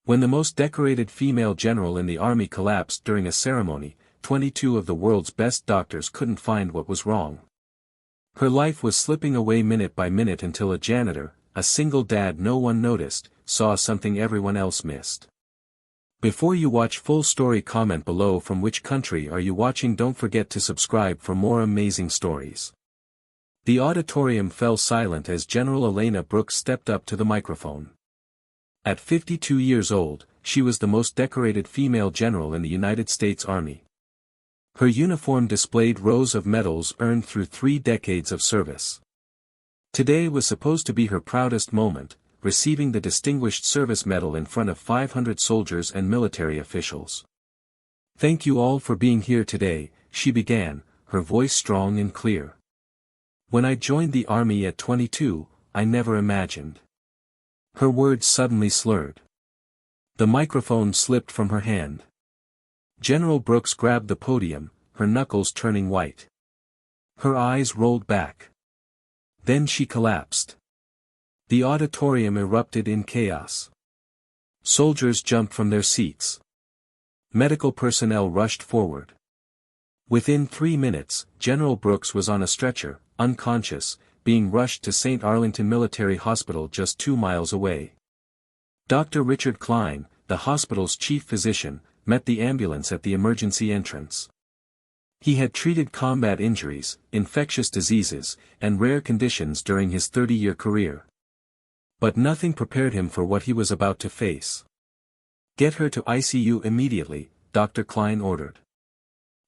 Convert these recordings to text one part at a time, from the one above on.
When the most decorated female general in the army collapsed during a ceremony, 22 of the world's best doctors couldn't find what was wrong. Her life was slipping away minute by minute until a janitor, a single dad no one noticed, saw something everyone else missed. Before you watch full story, comment below from which country are you watching. Don't forget to subscribe for more amazing stories. The auditorium fell silent as General Elena Brooks stepped up to the microphone. At 52 years old, she was the most decorated female general in the United States Army. Her uniform displayed rows of medals earned through 3 decades of service. Today was supposed to be her proudest moment, receiving the Distinguished Service Medal in front of 500 soldiers and military officials. "Thank you all for being here today," she began, her voice strong and clear. "When I joined the Army at 22, I never imagined." Her words suddenly slurred. The microphone slipped from her hand. General Brooks grabbed the podium, her knuckles turning white. Her eyes rolled back. Then she collapsed. The auditorium erupted in chaos. Soldiers jumped from their seats. Medical personnel rushed forward. Within 3 minutes, General Brooks was on a stretcher, unconscious, being rushed to St. Arlington Military Hospital just 2 miles away. Dr. Richard Klein, the hospital's chief physician, met the ambulance at the emergency entrance. He had treated combat injuries, infectious diseases, and rare conditions during his 30-year career. But nothing prepared him for what he was about to face. "Get her to ICU immediately," Dr. Klein ordered.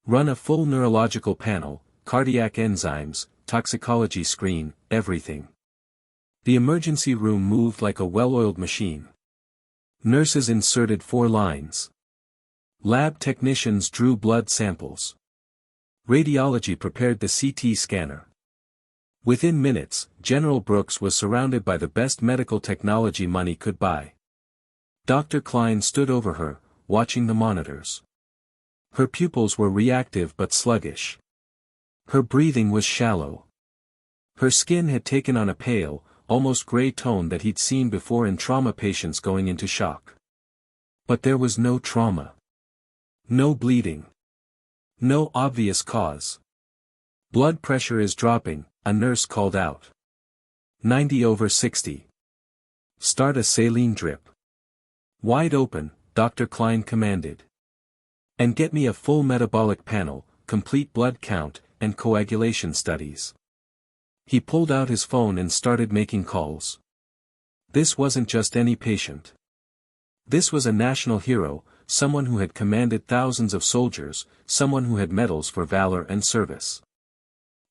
"Run a full neurological panel, cardiac enzymes, toxicology screen, everything." The emergency room moved like a well-oiled machine. Nurses inserted 4 lines. Lab technicians drew blood samples. Radiology prepared the CT scanner. Within minutes, General Brooks was surrounded by the best medical technology money could buy. Dr. Klein stood over her, watching the monitors. Her pupils were reactive but sluggish. Her breathing was shallow. Her skin had taken on a pale, almost gray tone that he'd seen before in trauma patients going into shock. But there was no trauma. No bleeding. No obvious cause. "Blood pressure is dropping," a nurse called out. 90/60. "Start a saline drip." "Wide open," Dr. Klein commanded. "And get me a full metabolic panel, complete blood count, and coagulation studies." He pulled out his phone and started making calls. This wasn't just any patient. This was a national hero, someone who had commanded thousands of soldiers, someone who had medals for valor and service.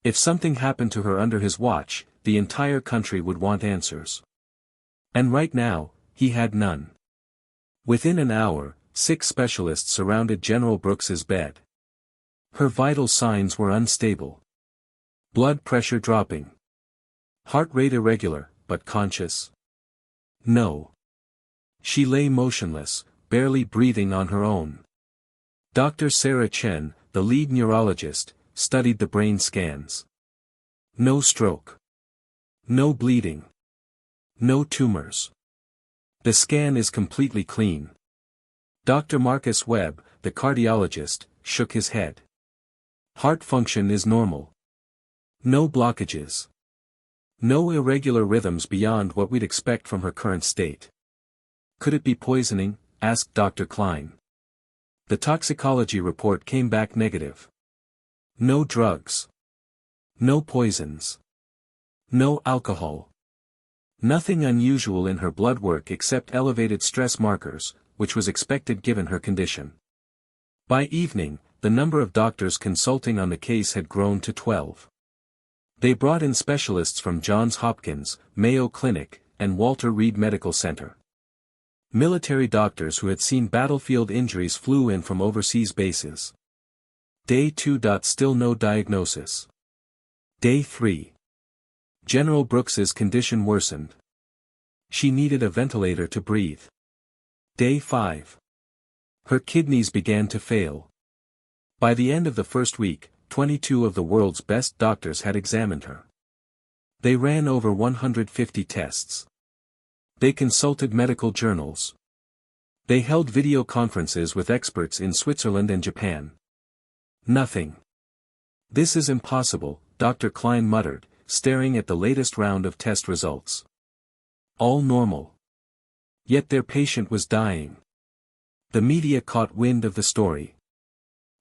If something happened to her under his watch, the entire country would want answers. And right now, he had none. Within an hour, 6 specialists surrounded General Brooks's bed. Her vital signs were unstable. Blood pressure dropping. Heart rate irregular, but conscious? No. She lay motionless, barely breathing on her own. Dr. Sarah Chen, the lead neurologist, studied the brain scans. No stroke. No bleeding. No tumors. "The scan is completely clean." Dr. Marcus Webb, the cardiologist, shook his head. "Heart function is normal. No blockages. No irregular rhythms beyond what we'd expect from her current state." "Could it be poisoning?" asked Dr. Klein. The toxicology report came back negative. No drugs. No poisons. No alcohol. Nothing unusual in her blood work except elevated stress markers, which was expected given her condition. By evening, the number of doctors consulting on the case had grown to 12. They brought in specialists from Johns Hopkins, Mayo Clinic, and Walter Reed Medical Center. Military doctors who had seen battlefield injuries flew in from overseas bases. Day 2. Still no diagnosis. Day 3. General Brooks's condition worsened. She needed a ventilator to breathe. Day 5. Her kidneys began to fail. By the end of the first week, 22 of the world's best doctors had examined her. They ran over 150 tests. They consulted medical journals. They held video conferences with experts in Switzerland and Japan. Nothing. This is impossible, Dr. Klein muttered, staring at the latest round of test results. All normal. Yet their patient was dying. The media caught wind of the story.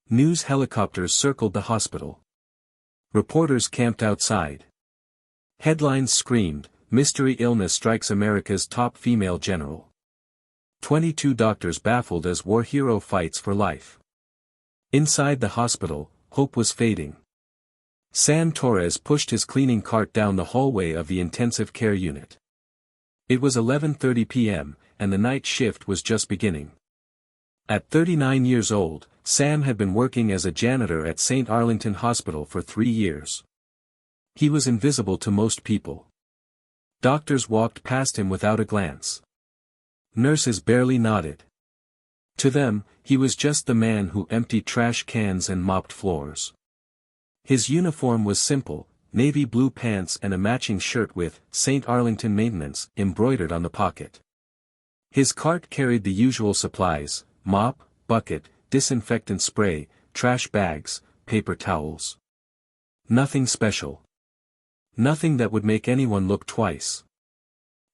News helicopters circled the hospital. Reporters camped outside. Headlines screamed, "Mystery illness strikes America's top female general." 22 doctors baffled as war hero fights for life. Inside the hospital, hope was fading. Sam Torres pushed his cleaning cart down the hallway of the intensive care unit. It was 11:30 p.m., and the night shift was just beginning. At 39 years old, Sam had been working as a janitor at St. Arlington Hospital for 3 years. He was invisible to most people. Doctors walked past him without a glance. Nurses barely nodded. To them, he was just the man who emptied trash cans and mopped floors. His uniform was simple, navy blue pants and a matching shirt with "St. Arlington Maintenance" embroidered on the pocket. His cart carried the usual supplies: mop, bucket, disinfectant spray, trash bags, paper towels. Nothing special. Nothing that would make anyone look twice.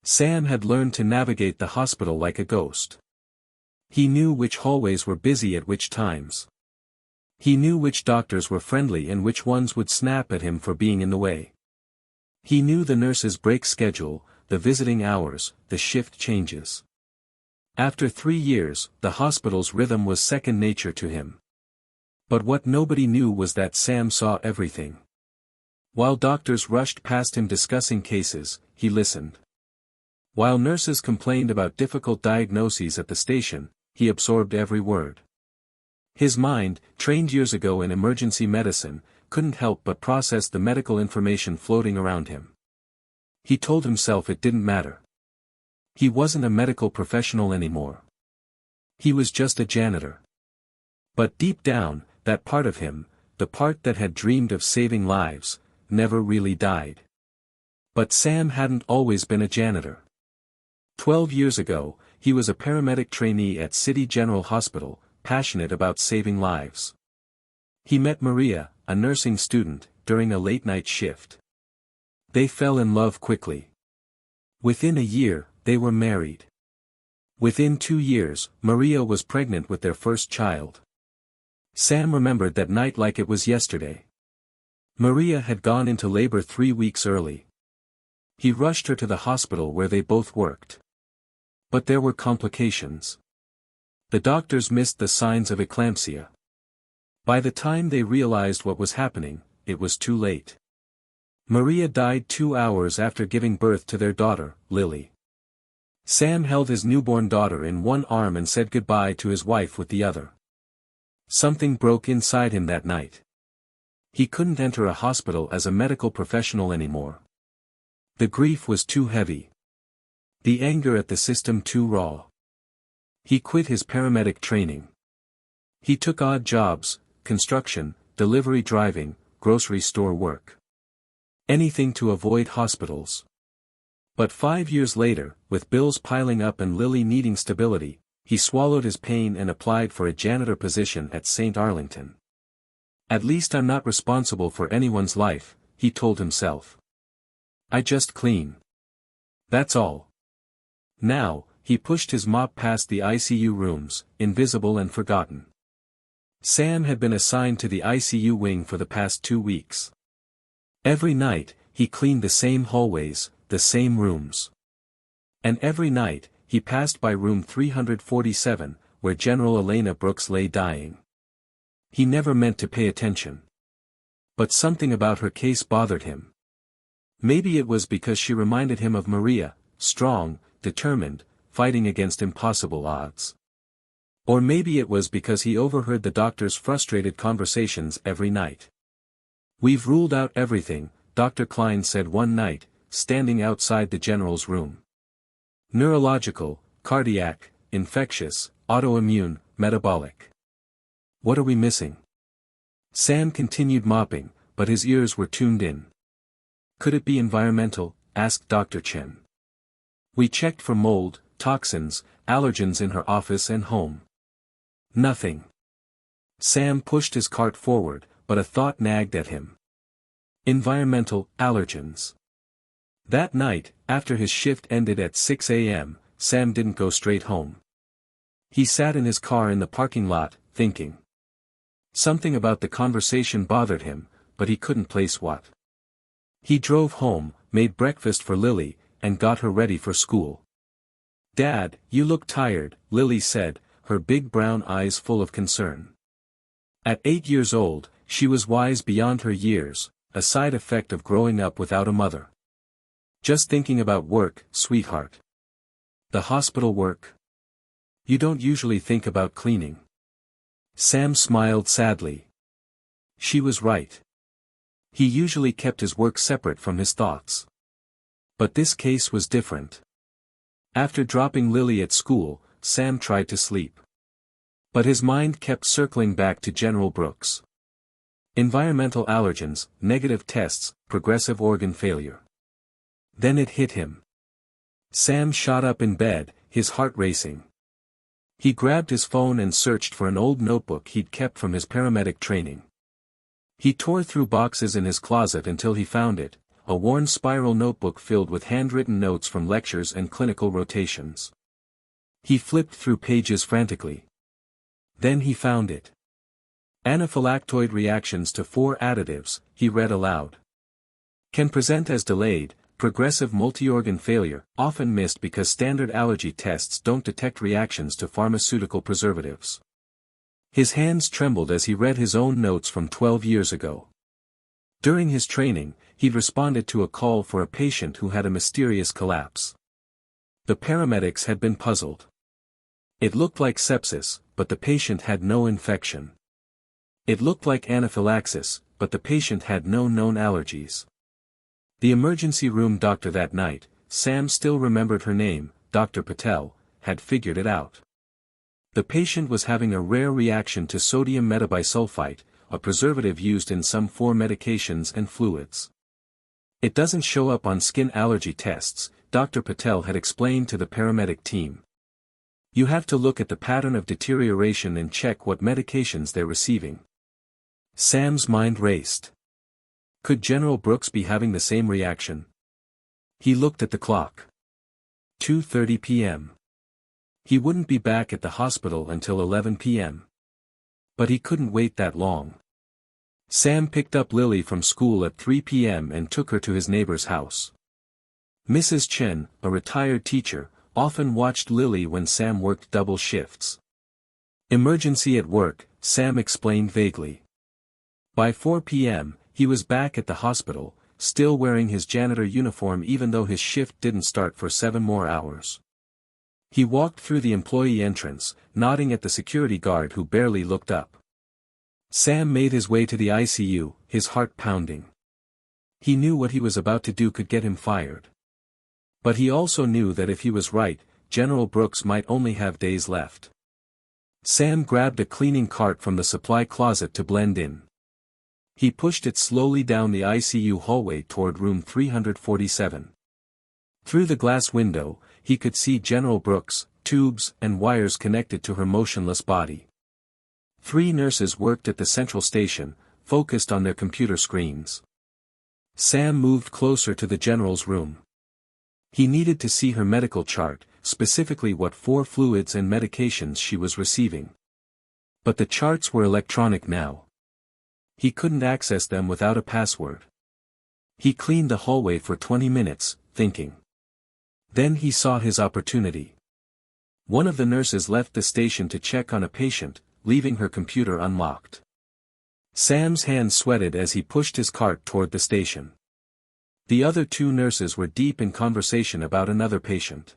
Sam had learned to navigate the hospital like a ghost. He knew which hallways were busy at which times. He knew which doctors were friendly and which ones would snap at him for being in the way. He knew the nurse's break schedule, the visiting hours, the shift changes. After 3 years, the hospital's rhythm was second nature to him. But what nobody knew was that Sam saw everything. While doctors rushed past him discussing cases, he listened. While nurses complained about difficult diagnoses at the station, he absorbed every word. His mind, trained years ago in emergency medicine, couldn't help but process the medical information floating around him. He told himself it didn't matter. He wasn't a medical professional anymore. He was just a janitor. But deep down, that part of him, the part that had dreamed of saving lives, never really died. But Sam hadn't always been a janitor. 12 years ago, he was a paramedic trainee at City General Hospital, passionate about saving lives. He met Maria, a nursing student, during a late-night shift. They fell in love quickly. Within a year, they were married. Within 2 years, Maria was pregnant with their first child. Sam remembered that night like it was yesterday. Maria had gone into labor 3 weeks early. He rushed her to the hospital where they both worked. But there were complications. The doctors missed the signs of eclampsia. By the time they realized what was happening, it was too late. Maria died 2 hours after giving birth to their daughter, Lily. Sam held his newborn daughter in one arm and said goodbye to his wife with the other. Something broke inside him that night. He couldn't enter a hospital as a medical professional anymore. The grief was too heavy. The anger at the system too raw. He quit his paramedic training. He took odd jobs, construction, delivery driving, grocery store work. Anything to avoid hospitals. But 5 years later, with bills piling up and Lily needing stability, he swallowed his pain and applied for a janitor position at St. Arlington. At least I'm not responsible for anyone's life, he told himself. I just clean. That's all. Now, he pushed his mop past the ICU rooms, invisible and forgotten. Sam had been assigned to the ICU wing for the past 2 weeks. Every night, he cleaned the same hallways, the same rooms. And every night, he passed by room 347, where General Elena Brooks lay dying. He never meant to pay attention. But something about her case bothered him. Maybe it was because she reminded him of Maria, strong, determined, fighting against impossible odds. Or maybe it was because he overheard the doctor's frustrated conversations every night. We've ruled out everything, Dr. Klein said one night, standing outside the general's room. Neurological, cardiac, infectious, autoimmune, metabolic. What are we missing? Sam continued mopping, but his ears were tuned in. Could it be environmental? Asked Dr. Chen. We checked for mold, toxins, allergens in her office and home. Nothing. Sam pushed his cart forward, but a thought nagged at him. Environmental allergens. That night, after his shift ended at 6 a.m., Sam didn't go straight home. He sat in his car in the parking lot, thinking. Something about the conversation bothered him, but he couldn't place what. He drove home, made breakfast for Lily, and got her ready for school. "Dad, you look tired," Lily said, her big brown eyes full of concern. At 8 years old, she was wise beyond her years, a side effect of growing up without a mother. "Just thinking about work, sweetheart." "The hospital work? You don't usually think about cleaning." Sam smiled sadly. She was right. He usually kept his work separate from his thoughts. But this case was different. After dropping Lily at school, Sam tried to sleep. But his mind kept circling back to General Brooks. Environmental allergens, negative tests, progressive organ failure. Then it hit him. Sam shot up in bed, his heart racing. He grabbed his phone and searched for an old notebook he'd kept from his paramedic training. He tore through boxes in his closet until he found it, a worn spiral notebook filled with handwritten notes from lectures and clinical rotations. He flipped through pages frantically. Then he found it. Anaphylactoid reactions to 4 additives, he read aloud. Can present as delayed, progressive multi-organ failure, often missed because standard allergy tests don't detect reactions to pharmaceutical preservatives. His hands trembled as he read his own notes from 12 years ago. During his training, he'd responded to a call for a patient who had a mysterious collapse. The paramedics had been puzzled. It looked like sepsis, but the patient had no infection. It looked like anaphylaxis, but the patient had no known allergies. The emergency room doctor that night, Sam still remembered her name, Dr. Patel, had figured it out. The patient was having a rare reaction to sodium metabisulfite, a preservative used in some 4 medications and fluids. It doesn't show up on skin allergy tests, Dr. Patel had explained to the paramedic team. You have to look at the pattern of deterioration and check what medications they're receiving. Sam's mind raced. Could General Brooks be having the same reaction? He looked at the clock. 2:30 p.m. He wouldn't be back at the hospital until 11 p.m. But he couldn't wait that long. Sam picked up Lily from school at 3 p.m. and took her to his neighbor's house. Mrs. Chen, a retired teacher, often watched Lily when Sam worked double shifts. Emergency at work, Sam explained vaguely. By 4 p.m., he was back at the hospital, still wearing his janitor uniform even though his shift didn't start for 7 more hours. He walked through the employee entrance, nodding at the security guard who barely looked up. Sam made his way to the ICU, his heart pounding. He knew what he was about to do could get him fired. But he also knew that if he was right, General Brooks might only have days left. Sam grabbed a cleaning cart from the supply closet to blend in. He pushed it slowly down the ICU hallway toward room 347. Through the glass window, he could see General Brooks, tubes and wires connected to her motionless body. 3 nurses worked at the central station, focused on their computer screens. Sam moved closer to the general's room. He needed to see her medical chart, specifically what 4 fluids and medications she was receiving. But the charts were electronic now. He couldn't access them without a password. He cleaned the hallway for 20 minutes, thinking. Then he saw his opportunity. One of the nurses left the station to check on a patient, leaving her computer unlocked. Sam's hands sweated as he pushed his cart toward the station. The other 2 nurses were deep in conversation about another patient.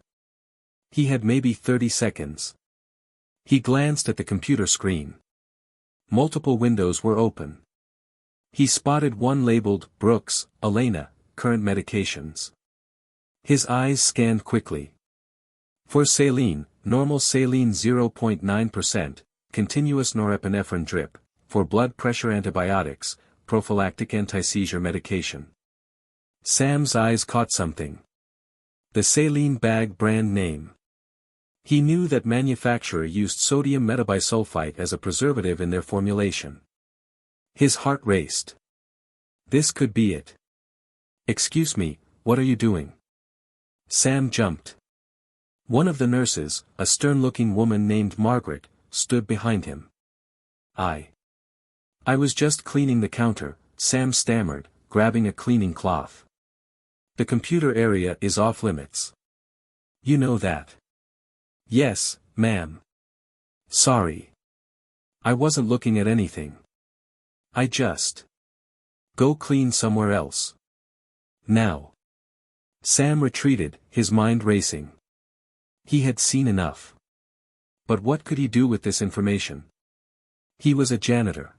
He had maybe 30 seconds. He glanced at the computer screen. Multiple windows were open. He spotted one labeled, Brooks, Elena, current medications. His eyes scanned quickly. For saline, normal saline 0.9%, continuous norepinephrine drip, for blood pressure antibiotics, prophylactic anti-seizure medication. Sam's eyes caught something. The saline bag brand name. He knew that manufacturer used sodium metabisulfite as a preservative in their formulation. His heart raced. This could be it. "Excuse me, what are you doing?" Sam jumped. One of the nurses, a stern-looking woman named Margaret, stood behind him. I was just cleaning the counter," Sam stammered, grabbing a cleaning cloth. "The computer area is off limits. You know that." "Yes, ma'am. Sorry. I wasn't looking at anything. I just..." "Go clean somewhere else. Now." Sam retreated, his mind racing. He had seen enough. But what could he do with this information? He was a janitor.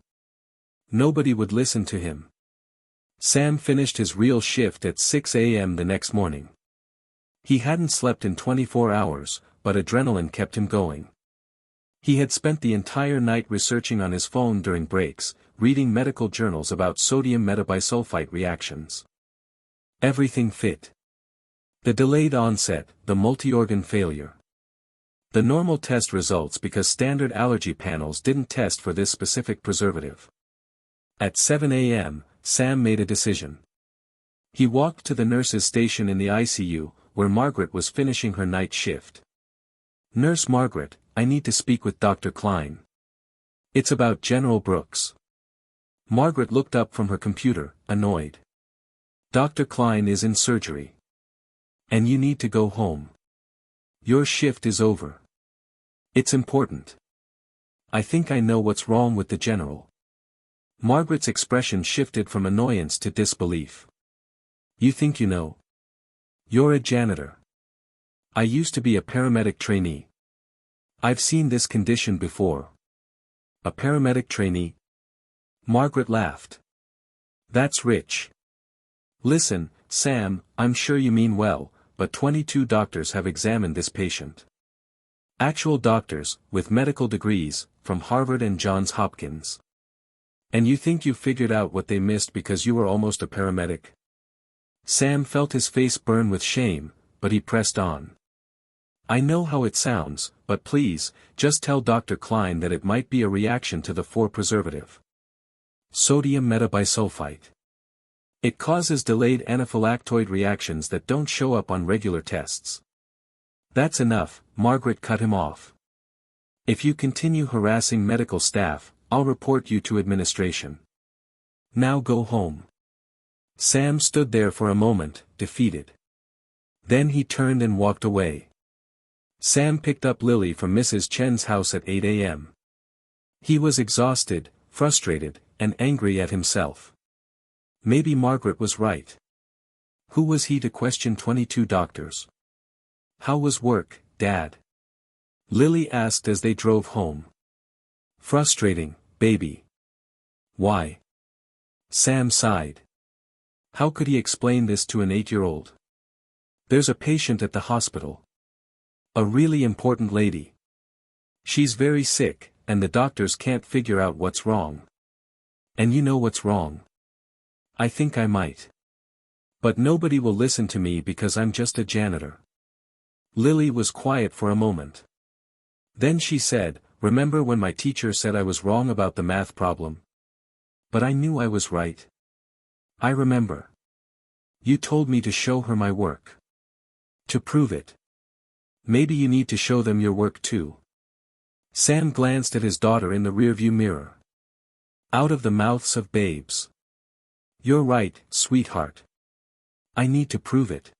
Nobody would listen to him. Sam finished his real shift at 6 a.m. the next morning. He hadn't slept in 24 hours, but adrenaline kept him going. He had spent the entire night researching on his phone during breaks, reading medical journals about sodium metabisulfite reactions. Everything fit. The delayed onset, the multi-organ failure. The normal test results because standard allergy panels didn't test for this specific preservative. At 7 a.m., Sam made a decision. He walked to the nurse's station in the ICU, where Margaret was finishing her night shift. "Nurse Margaret, I need to speak with Dr. Klein. It's about General Brooks." Margaret looked up from her computer, annoyed. "Dr. Klein is in surgery. And you need to go home. Your shift is over. It's important. I think I know what's wrong with the general." Margaret's expression shifted from annoyance to disbelief. "You think you know? You're a janitor. I used to be a paramedic trainee. I've seen this condition before." "A paramedic trainee?" Margaret laughed. "That's rich. Listen, Sam, I'm sure you mean well, but 22 doctors have examined this patient. Actual doctors, with medical degrees, from Harvard and Johns Hopkins. And you think you figured out what they missed because you were almost a paramedic?" Sam felt his face burn with shame, but he pressed on. "I know how it sounds, but please, just tell Dr. Klein that it might be a reaction to the 4 preservative. Sodium metabisulfite. It causes delayed anaphylactoid reactions that don't show up on regular tests." "That's enough," Margaret cut him off. "If you continue harassing medical staff, I'll report you to administration. Now go home." Sam stood there for a moment, defeated. Then he turned and walked away. Sam picked up Lily from Mrs. Chen's house at 8 a.m. He was exhausted, frustrated, and angry at himself. Maybe Margaret was right. Who was he to question 22 doctors? "How was work, Dad?" Lily asked as they drove home. "Frustrating, baby." "Why?" Sam sighed. How could he explain this to an 8-year-old? "There's a patient at the hospital. A really important lady. She's very sick, and the doctors can't figure out what's wrong. And you know what's wrong. I think I might. But nobody will listen to me because I'm just a janitor." Lily was quiet for a moment. Then she said, "Remember when my teacher said I was wrong about the math problem? But I knew I was right. I remember. You told me to show her my work. To prove it. Maybe you need to show them your work too." Sam glanced at his daughter in the rearview mirror. Out of the mouths of babes. "You're right, sweetheart. I need to prove it."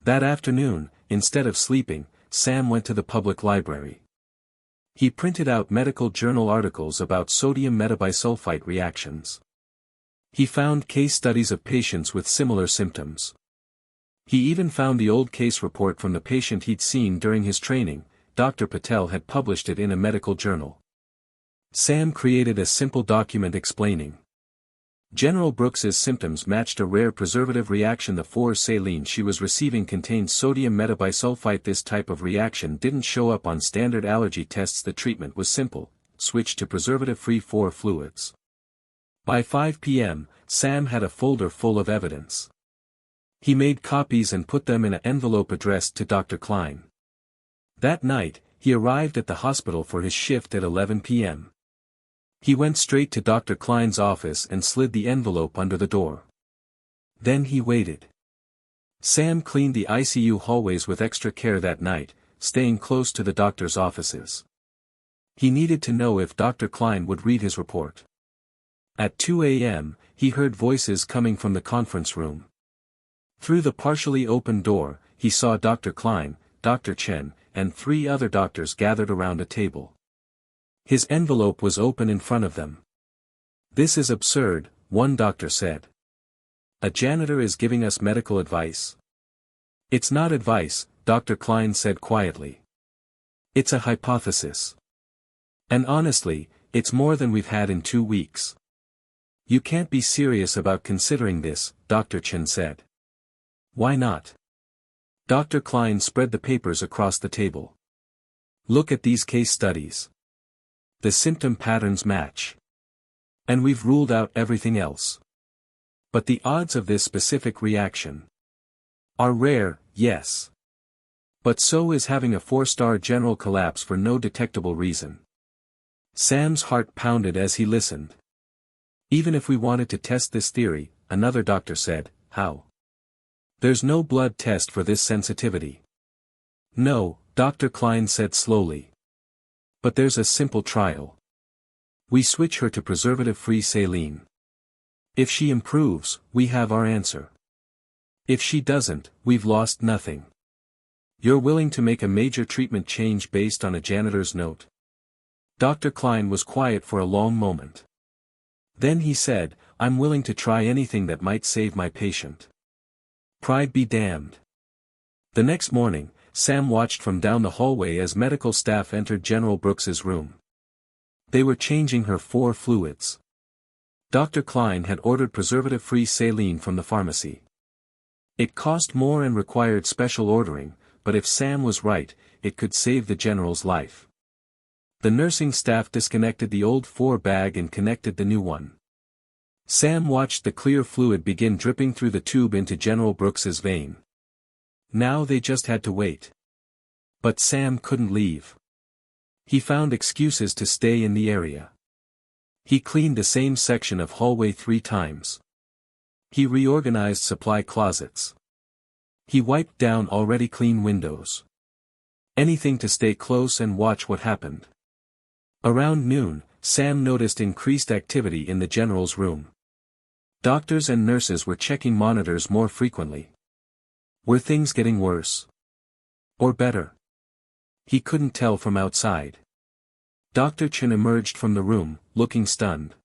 That afternoon, instead of sleeping, Sam went to the public library. He printed out medical journal articles about sodium metabisulfite reactions. He found case studies of patients with similar symptoms. He even found the old case report from the patient he'd seen during his training. Dr. Patel had published it in a medical journal. Sam created a simple document explaining. General Brooks's symptoms matched a rare preservative reaction. The 4-saline she was receiving contained sodium metabisulfite. This type of reaction didn't show up on standard allergy tests. The treatment was simple: switch to preservative-free 4 fluids. By 5 p.m., Sam had a folder full of evidence. He made copies and put them in an envelope addressed to Dr. Klein. That night, he arrived at the hospital for his shift at 11 p.m. He went straight to Dr. Klein's office and slid the envelope under the door. Then he waited. Sam cleaned the ICU hallways with extra care that night, staying close to the doctor's offices. He needed to know if Dr. Klein would read his report. At 2 a.m., he heard voices coming from the conference room. Through the partially open door, he saw Dr. Klein, Dr. Chen, and 3 other doctors gathered around a table. His envelope was open in front of them. "This is absurd," one doctor said. "A janitor is giving us medical advice." "It's not advice," Dr. Klein said quietly. "It's a hypothesis. And honestly, it's more than we've had in 2 weeks." "You can't be serious about considering this," Dr. Chen said. "Why not?" Dr. Klein spread the papers across the table. "Look at these case studies. The symptom patterns match. And we've ruled out everything else. But the odds of this specific reaction are rare, yes. But so is having a 4-star general collapse for no detectable reason." Sam's heart pounded as he listened. "Even if we wanted to test this theory," another doctor said, "how? There's no blood test for this sensitivity." "No," Dr. Klein said slowly. "But there's a simple trial. We switch her to preservative-free saline. If she improves, we have our answer. If she doesn't, we've lost nothing." "You're willing to make a major treatment change based on a janitor's note?" Dr. Klein was quiet for a long moment. Then he said, "I'm willing to try anything that might save my patient." Pride be damned. The next morning, Sam watched from down the hallway as medical staff entered General Brooks's room. They were changing her 4 fluids. Dr. Klein had ordered preservative-free saline from the pharmacy. It cost more and required special ordering, but if Sam was right, it could save the general's life. The nursing staff disconnected the old 4 bag and connected the new one. Sam watched the clear fluid begin dripping through the tube into General Brooks's vein. Now they just had to wait. But Sam couldn't leave. He found excuses to stay in the area. He cleaned the same section of hallway 3 times. He reorganized supply closets. He wiped down already clean windows. Anything to stay close and watch what happened. Around noon, Sam noticed increased activity in the general's room. Doctors and nurses were checking monitors more frequently. Were things getting worse? Or better? He couldn't tell from outside. Dr. Chen emerged from the room, looking stunned.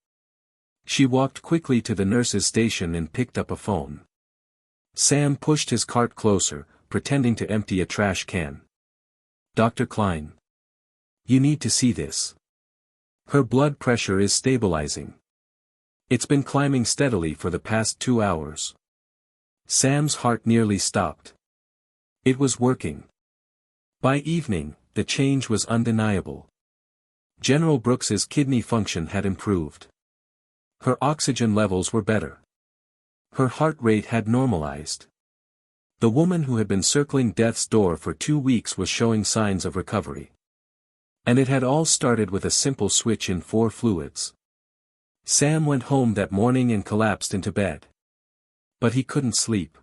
She walked quickly to the nurse's station and picked up a phone. Sam pushed his cart closer, pretending to empty a trash can. "Dr. Klein. You need to see this. Her blood pressure is stabilizing. It's been climbing steadily for the past 2 hours." Sam's heart nearly stopped. It was working. By evening, the change was undeniable. General Brooks's kidney function had improved. Her oxygen levels were better. Her heart rate had normalized. The woman who had been circling death's door for 2 weeks was showing signs of recovery. And it had all started with a simple switch in 4 fluids. Sam went home that morning and collapsed into bed. But he couldn't sleep.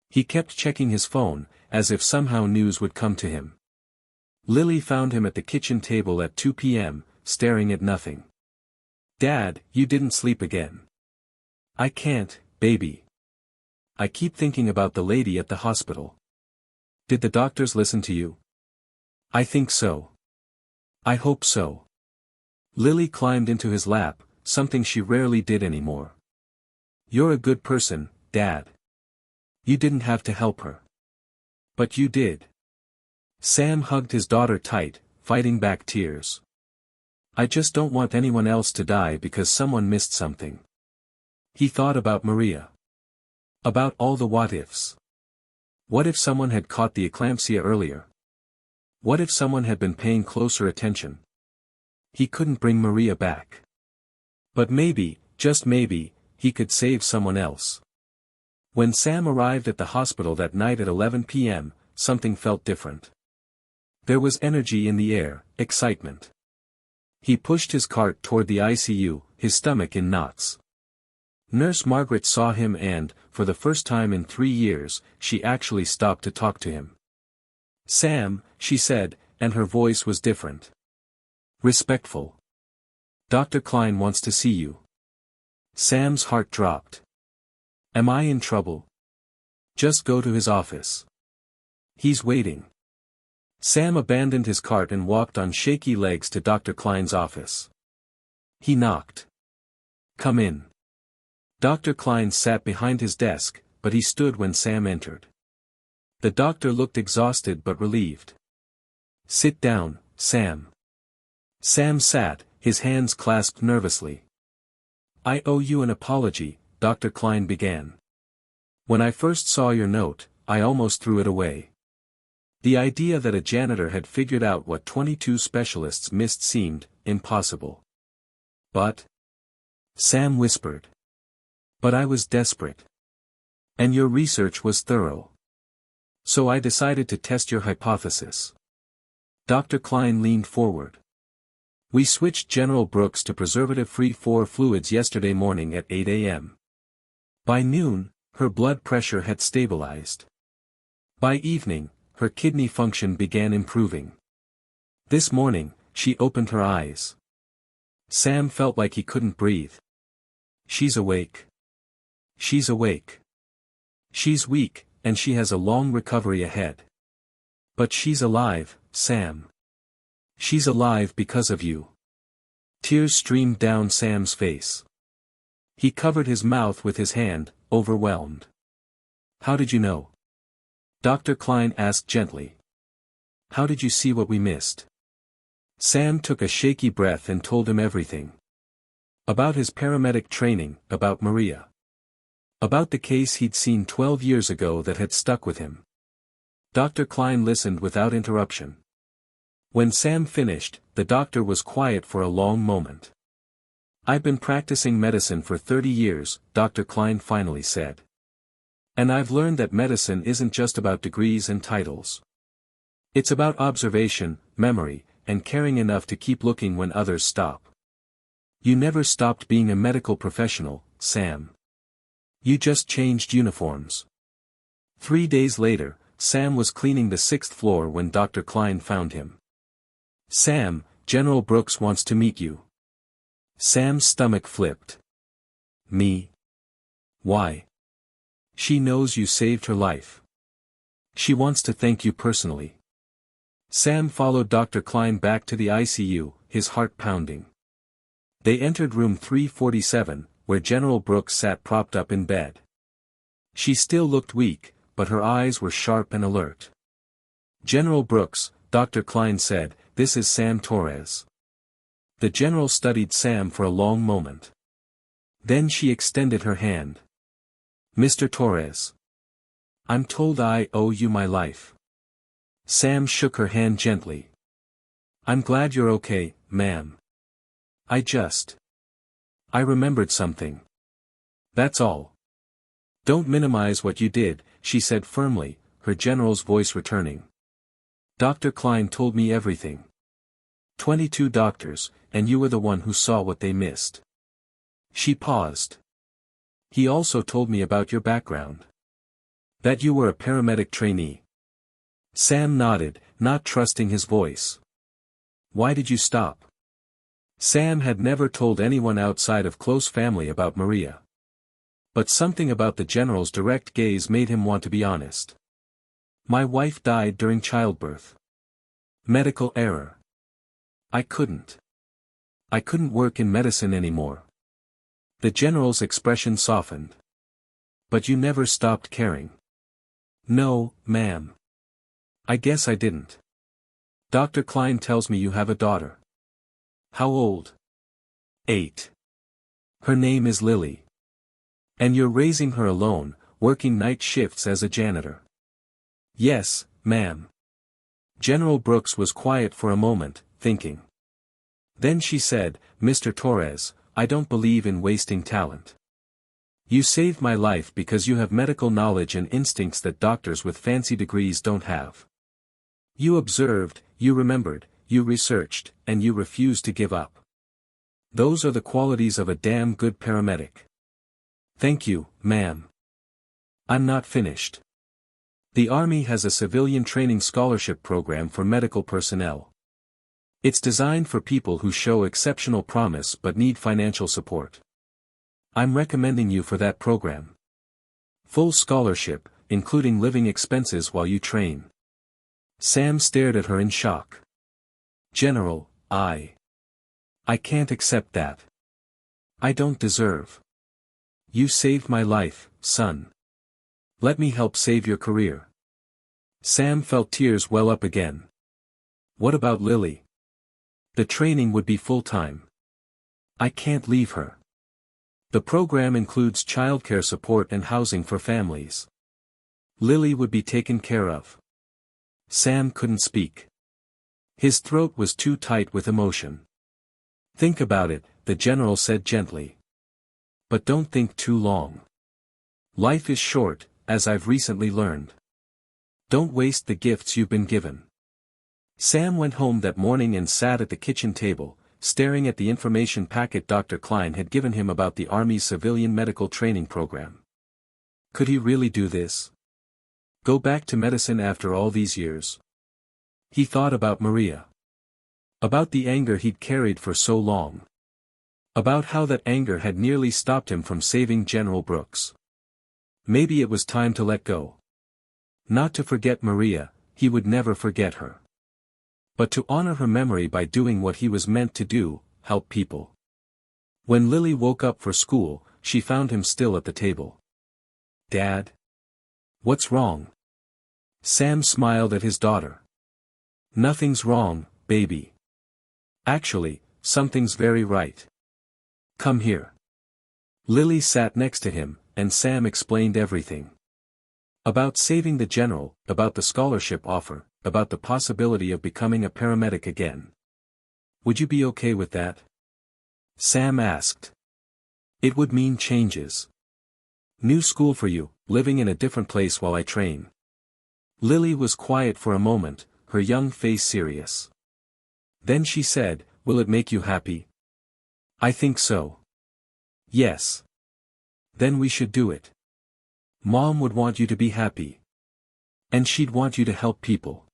He kept checking his phone, as if somehow news would come to him. Lily found him at the kitchen table at 2 p.m., staring at nothing. "Dad, you didn't sleep again." "I can't, baby. I keep thinking about the lady at the hospital." "Did the doctors listen to you?" "I think so. I hope so." Lily climbed into his lap, something she rarely did anymore. "You're a good person, Dad. You didn't have to help her. But you did." Sam hugged his daughter tight, fighting back tears. "I just don't want anyone else to die because someone missed something." He thought about Maria. About all the what-ifs. What if someone had caught the eclampsia earlier? What if someone had been paying closer attention? He couldn't bring Maria back. But maybe, just maybe, he could save someone else. When Sam arrived at the hospital that night at 11 p.m., something felt different. There was energy in the air, excitement. He pushed his cart toward the ICU, his stomach in knots. Nurse Margaret saw him and, for the first time in 3 years, she actually stopped to talk to him. "Sam," she said, and her voice was different. Respectful. "Dr. Klein wants to see you." Sam's heart dropped. "Am I in trouble?" "Just go to his office. He's waiting." Sam abandoned his cart and walked on shaky legs to Dr. Klein's office. He knocked. "Come in." Dr. Klein sat behind his desk, but he stood when Sam entered. The doctor looked exhausted but relieved. "Sit down, Sam." Sam sat, his hands clasped nervously. "I owe you an apology," Dr. Klein began. "When I first saw your note, I almost threw it away. The idea that a janitor had figured out what 22 specialists missed seemed impossible. But," Sam whispered. "But I was desperate. And your research was thorough. So I decided to test your hypothesis." Dr. Klein leaned forward. "We switched General Brooks to preservative-free 4 fluids yesterday morning at 8 a.m. By noon, her blood pressure had stabilized. By evening, her kidney function began improving. This morning, she opened her eyes. Sam felt like he couldn't breathe. She's awake. She's awake. She's weak, and she has a long recovery ahead. But she's alive, Sam. She's alive because of you." Tears streamed down Sam's face. He covered his mouth with his hand, overwhelmed. "How did you know?" Dr. Klein asked gently. "How did you see what we missed?" Sam took a shaky breath and told him everything. About his paramedic training, about Maria. About the case he'd seen 12 years ago that had stuck with him. Dr. Klein listened without interruption. When Sam finished, the doctor was quiet for a long moment. "I've been practicing medicine for 30 years, Dr. Klein finally said. And I've learned that medicine isn't just about degrees and titles. It's about observation, memory, and caring enough to keep looking when others stop. You never stopped being a medical professional, Sam. You just changed uniforms." 3 days later, Sam was cleaning the 6th floor when Dr. Klein found him. "Sam, General Brooks wants to meet you." Sam's stomach flipped. "Me? Why?" "She knows you saved her life. She wants to thank you personally." Sam followed Dr. Klein back to the ICU, his heart pounding. They entered room 347, where General Brooks sat propped up in bed. She still looked weak, but her eyes were sharp and alert. "General Brooks," Dr. Klein said, "this is Sam Torres." The general studied Sam for a long moment. Then she extended her hand. "Mr. Torres. I'm told I owe you my life." Sam shook her hand gently. "I'm glad you're okay, ma'am. I remembered something. That's all. Don't minimize what you did," she said firmly, her general's voice returning. "Dr. Klein told me everything. 22 doctors, and you were the one who saw what they missed." She paused. "He also told me about your background. That you were a paramedic trainee." Sam nodded, not trusting his voice. "Why did you stop?" Sam had never told anyone outside of close family about Maria. But something about the general's direct gaze made him want to be honest. "My wife died during childbirth. Medical error. I couldn't work in medicine anymore." The general's expression softened. "But you never stopped caring." "No, ma'am. I guess I didn't. Dr. Klein tells me you have a daughter." "How old?" 8. "Her name is Lily. And you're raising her alone, working night shifts as a janitor." "Yes, ma'am." General Brooks was quiet for a moment, thinking. Then she said, "Mr. Torres, I don't believe in wasting talent. You saved my life because you have medical knowledge and instincts that doctors with fancy degrees don't have. You observed, you remembered, you researched, and you refused to give up. Those are the qualities of a damn good paramedic. Thank you, ma'am. I'm not finished. The Army has a civilian training scholarship program for medical personnel. It's designed for people who show exceptional promise but need financial support. I'm recommending you for that program. Full scholarship, including living expenses while you train. Sam stared at her in shock. General, I can't accept that. I don't deserve. You saved my life, son. Let me help save your career. Sam felt tears well up again. What about Lily? The training would be full-time. I can't leave her. The program includes childcare support and housing for families. Lily would be taken care of. Sam couldn't speak. His throat was too tight with emotion. Think about it, the general said gently. But don't think too long. Life is short, as I've recently learned. Don't waste the gifts you've been given. Sam went home that morning and sat at the kitchen table, staring at the information packet Dr. Klein had given him about the Army's civilian medical training program. Could he really do this? Go back to medicine after all these years? He thought about Maria. About the anger he'd carried for so long. About how that anger had nearly stopped him from saving General Brooks. Maybe it was time to let go. Not to forget Maria, he would never forget her. But to honor her memory by doing what he was meant to do, help people. When Lily woke up for school, she found him still at the table. Dad? What's wrong? Sam smiled at his daughter. Nothing's wrong, baby. Actually, something's very right. Come here. Lily sat next to him, and Sam explained everything. About saving the general, about the scholarship offer, about the possibility of becoming a paramedic again. Would you be okay with that? Sam asked. It would mean changes. New school for you, living in a different place while I train. Lily was quiet for a moment, her young face serious. Then she said, will it make you happy? I think so. Yes. Then we should do it. Mom would want you to be happy. And she'd want you to help people.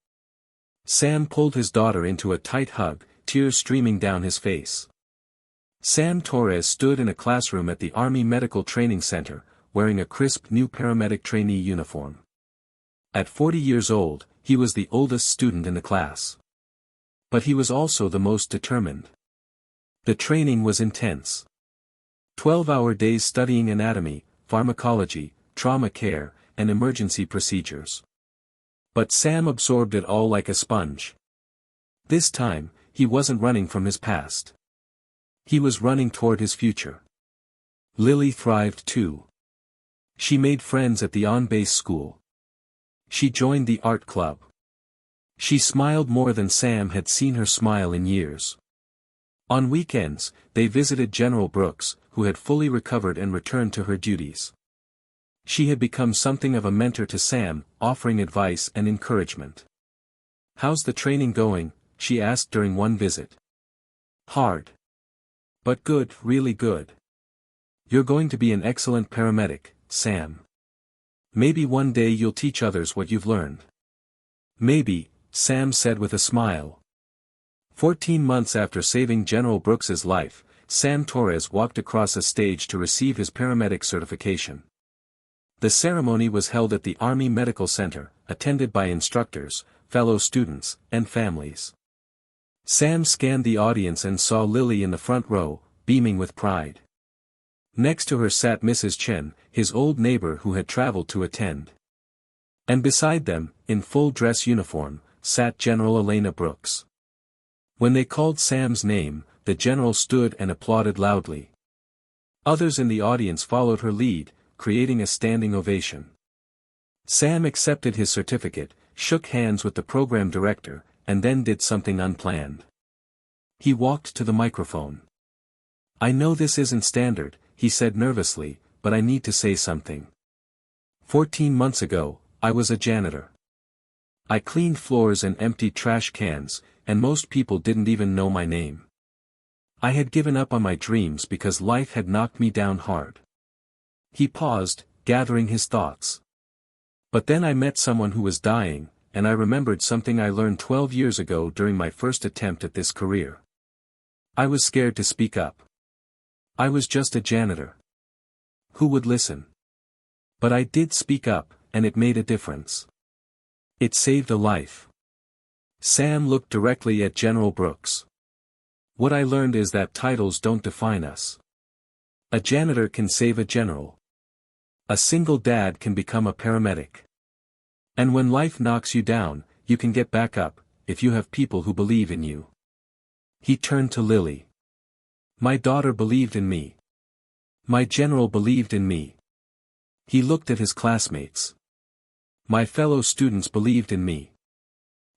Sam pulled his daughter into a tight hug, tears streaming down his face. Sam Torres stood in a classroom at the Army Medical Training Center, wearing a crisp new paramedic trainee uniform. At 40 years old, he was the oldest student in the class. But he was also the most determined. The training was intense. 12-hour days studying anatomy, pharmacology, trauma care, and emergency procedures. But Sam absorbed it all like a sponge. This time, he wasn't running from his past. He was running toward his future. Lily thrived too. She made friends at the on-base school. She joined the art club. She smiled more than Sam had seen her smile in years. On weekends, they visited General Brooks, who had fully recovered and returned to her duties. She had become something of a mentor to Sam, offering advice and encouragement. How's the training going? She asked during one visit. Hard. But good, really good. You're going to be an excellent paramedic, Sam. Maybe one day you'll teach others what you've learned. Maybe, Sam said with a smile. 14 months after saving General Brooks's life, Sam Torres walked across a stage to receive his paramedic certification. The ceremony was held at the Army Medical Center, attended by instructors, fellow students, and families. Sam scanned the audience and saw Lily in the front row, beaming with pride. Next to her sat Mrs. Chen, his old neighbor who had traveled to attend. And beside them, in full dress uniform, sat General Elena Brooks. When they called Sam's name, the general stood and applauded loudly. Others in the audience followed her lead, creating a standing ovation. Sam accepted his certificate, shook hands with the program director, and then did something unplanned. He walked to the microphone. I know this isn't standard, he said nervously, but I need to say something. 14 months ago, I was a janitor. I cleaned floors and emptied trash cans, and most people didn't even know my name. I had given up on my dreams because life had knocked me down hard. He paused, gathering his thoughts. But then I met someone who was dying, and I remembered something I learned 12 years ago during my first attempt at this career. I was scared to speak up. I was just a janitor. Who would listen? But I did speak up, and it made a difference. It saved a life. Sam looked directly at General Brooks. What I learned is that titles don't define us. A janitor can save a general. A single dad can become a paramedic. And when life knocks you down, you can get back up, if you have people who believe in you. He turned to Lily. My daughter believed in me. My general believed in me. He looked at his classmates. My fellow students believed in me.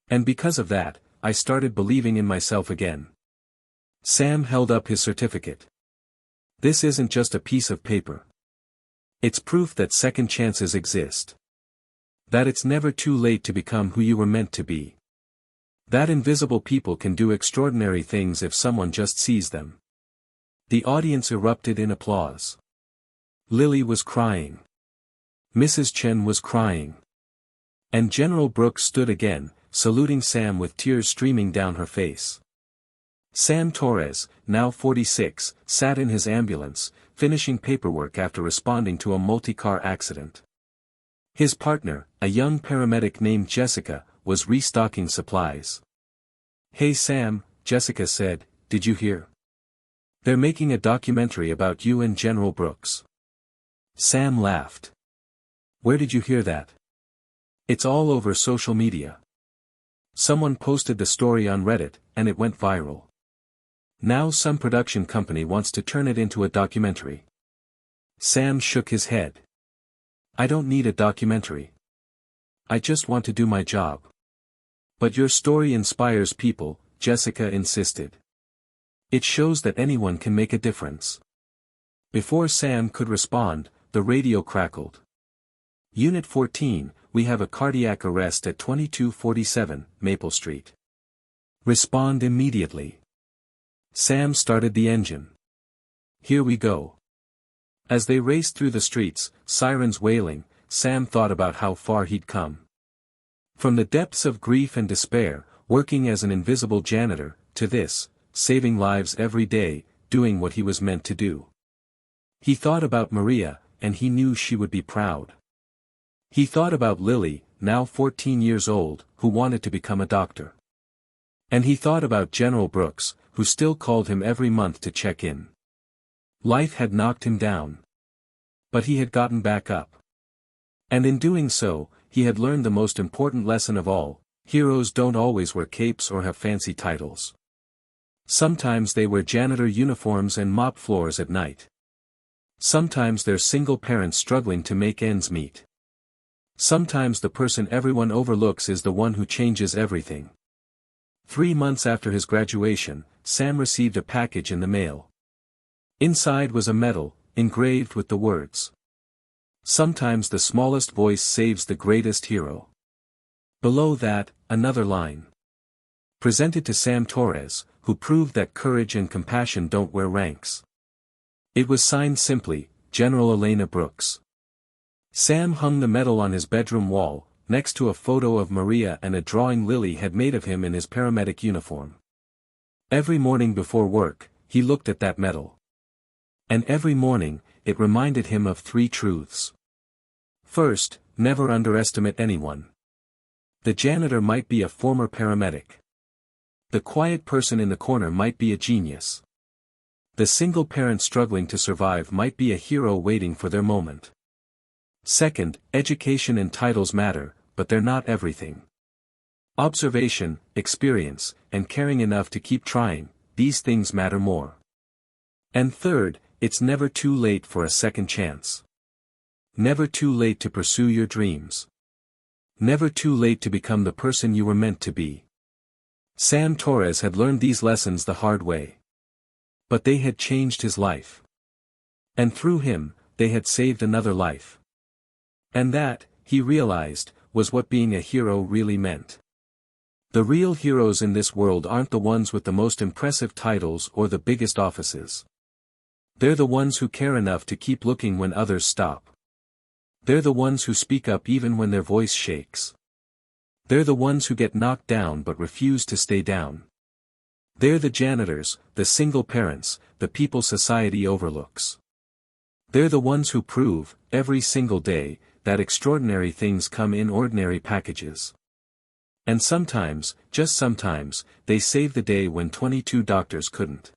And because of that, I started believing in myself again. Sam held up his certificate. This isn't just a piece of paper. It's proof that second chances exist. That it's never too late to become who you were meant to be. That invisible people can do extraordinary things if someone just sees them. The audience erupted in applause. Lily was crying. Mrs. Chen was crying. And General Brooks stood again, saluting Sam with tears streaming down her face. Sam Torres, now 46, sat in his ambulance, finishing paperwork after responding to a multi-car accident. His partner, a young paramedic named Jessica, was restocking supplies. Hey Sam, Jessica said, did you hear? They're making a documentary about you and General Brooks. Sam laughed. Where did you hear that? It's all over social media. Someone posted the story on Reddit, and it went viral. Now some production company wants to turn it into a documentary. Sam shook his head. I don't need a documentary. I just want to do my job. But your story inspires people, Jessica insisted. It shows that anyone can make a difference. Before Sam could respond, the radio crackled. Unit 14, we have a cardiac arrest at 2247, Maple Street. Respond immediately. Sam started the engine. Here we go. As they raced through the streets, sirens wailing, Sam thought about how far he'd come. From the depths of grief and despair, working as an invisible janitor, to this, saving lives every day, doing what he was meant to do. He thought about Maria, and he knew she would be proud. He thought about Lily, now 14 years old, who wanted to become a doctor. And he thought about General Brooks, who still called him every month to check in. Life had knocked him down. But he had gotten back up. And in doing so, he had learned the most important lesson of all: heroes don't always wear capes or have fancy titles. Sometimes they wear janitor uniforms and mop floors at night. Sometimes they're single parents struggling to make ends meet. Sometimes the person everyone overlooks is the one who changes everything. 3 months after his graduation, Sam received a package in the mail. Inside was a medal, engraved with the words, "Sometimes the smallest voice saves the greatest hero." Below that, another line. Presented to Sam Torres, who proved that courage and compassion don't wear ranks. It was signed simply, General Elena Brooks. Sam hung the medal on his bedroom wall, next to a photo of Maria and a drawing Lily had made of him in his paramedic uniform. Every morning before work, he looked at that medal. And every morning, it reminded him of 3 truths. First, never underestimate anyone. The janitor might be a former paramedic. The quiet person in the corner might be a genius. The single parent struggling to survive might be a hero waiting for their moment. Second, education and titles matter, but they're not everything. Observation, experience, and caring enough to keep trying, these things matter more. And third, it's never too late for a second chance. Never too late to pursue your dreams. Never too late to become the person you were meant to be. Sam Torres had learned these lessons the hard way. But they had changed his life. And through him, they had saved another life. And that, he realized, was what being a hero really meant. The real heroes in this world aren't the ones with the most impressive titles or the biggest offices. They're the ones who care enough to keep looking when others stop. They're the ones who speak up even when their voice shakes. They're the ones who get knocked down but refuse to stay down. They're the janitors, the single parents, the people society overlooks. They're the ones who prove, every single day, that extraordinary things come in ordinary packages. And sometimes, just sometimes, they save the day when 22 doctors couldn't.